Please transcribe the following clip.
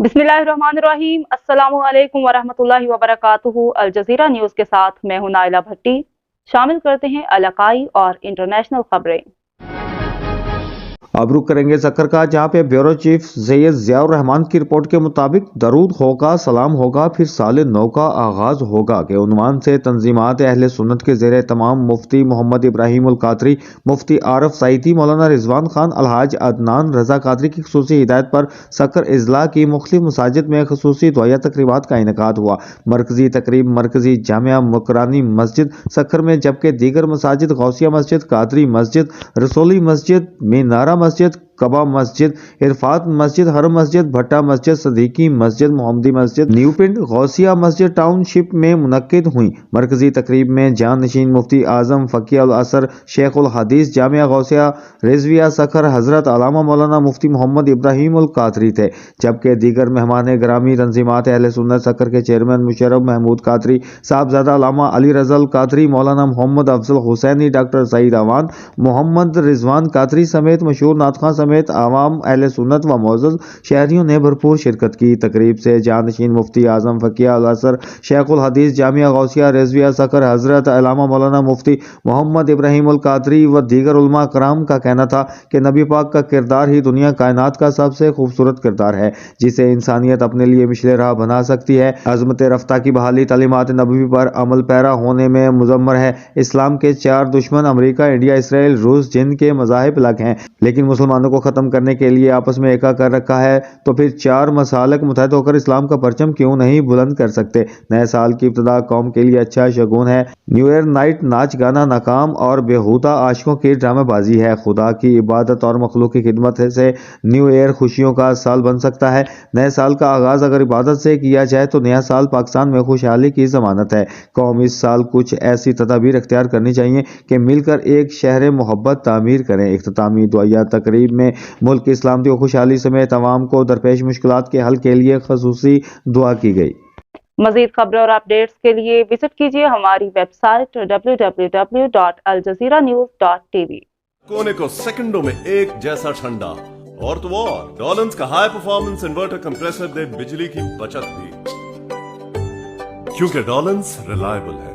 बिस्मिल्लाहिर्रहमानिर्रहीम। अस्सलामु अलैकुम वरहमतुल्लाहि वबरकातुहू। अल जज़ीरा न्यूज़ के साथ मैं हूं नाइला भट्टी। शामिल करते हैं इलाकाई और इंटरनेशनल खबरें। अब रुक करेंगे सक्कर का, जहां पे ब्यूरो चीफ सैयद ज़ियाउर रहमान की रिपोर्ट के मुताबिक दरूद होगा, सलाम होगा, फिर साल नौ का आगाज होगा के उन्वान से तंजीमात अहले सुन्नत के ज़ेरे तमाम मुफ्ती मोहम्मद इब्राहिम उल कादरी, मुफ्ती आरफ सईदी, मौलाना रिजवान खान, अलहाज अदनान रजा कादरी की खुसूसी हिदायत पर सक्कर इजला की मुख्तलिफ मसाजिद में खुसूसी दुआया तकरीबात का इनेकाद हुआ। मरकजी तकरीब मरकजी जामिया मुकरानी मस्जिद सक्कर में, जबकि दीगर मसाजिद गौसिया मस्जिद, कादरी मस्जिद, रसोली मस्जिद, मीनारा मस्जिद, कबा मस्जिद, इरफात मस्जिद, हर मस्जिद, भट्टा मस्जिद, सदीकी मस्जिद, मोहम्मदी मस्जिद, न्यू पिंड, गौसिया मस्जिद टाउनशिप में मुनक्किद हुई। मरकजी तकरीब में जान नशीन मुफ्ती आजम फकीह अल असर शेख उल हदीस जामिया गौसिया रिजविया सक्कर हजरत अलामा मौलाना मुफ्ती मोहम्मद इब्राहिम उल कादरी थे, जबकि दीगर मेहमान ग्रामी तंजीमात अहले सुन्नत सक्कर के चेयरमैन मुशर्रफ महमूद कादरी, साहबजादा अलामा अली रजल कादरी, मौलाना मोहम्मद अफजल हुसैनी, डॉक्टर सईद अवान, मोहम्मद रिजवान कादरी समेत मशहूर नातखां समेत आवाम अहले सुन्नत व मोअज़्ज़ज़ शहरियों ने भरपूर शिरकत की। तकरीब से जानशीन मुफ्ती आजम फकीह अल असर शेख उल हदीस जामिया गौसिया रिजविया सक्कर हजरत अलामा मौलाना मुफ्ती मोहम्मद इब्राहिम उल कादरी व दीगर उलमा कराम का कहना था कि नबी पाक का किरदार ही दुनिया कायनात का सबसे खूबसूरत किरदार है, जिसे इंसानियत अपने लिए मिशले राह बना सकती है। अज़मत रफ्ता की बहाली तालीमात नबवी पर अमल पैरा होने में मुज़म्मर है। इस्लाम के चार दुश्मन अमेरिका, इंडिया, इसराइल, रूस, जिनके मज़ाहिब अलग हैं, लेकिन मुसलमानों को खत्म करने के लिए आपस में एका कर रखा है, तो फिर चार मसालक मुत्तहद होकर इस्लाम का परचम क्यों नहीं बुलंद कर सकते। नए साल की इब्तिदा कौम के लिए अच्छा शगुन है। न्यू ईयर नाइट नाच गाना नाकाम और बेहुदा आशिकों की ड्रामेबाजी है। खुदा की इबादत और मखलूक की खिदमत से न्यू ईयर खुशियों का साल बन सकता है। नए साल का आगाज अगर इबादत से किया जाए तो नया साल पाकिस्तान में खुशहाली की जमानत है। कौम इस साल कुछ ऐसी तदाबीर अख्तियार करनी चाहिए कि मिलकर एक शहर मोहब्बत तामीर करें। इख्तितामी दुआया तकरीब में मुल्क की सलामती और खुशहाली समेत तमाम को दरपेश मुश्किलात के हल के लिए खसूसी दुआ की गई। मजीद खबरों और अपडेट्स के लिए विजिट कीजिए हमारी वेबसाइट www.aljazeeranews.tv। कोने को सेकंडों में एक जैसा ठंडा और तो और डॉलन्स का हाई परफॉर्मेंस इन्वर्टर कंप्रेसर दे बिजली की बचत भी, क्योंकि डॉलन्स रिलायबल है।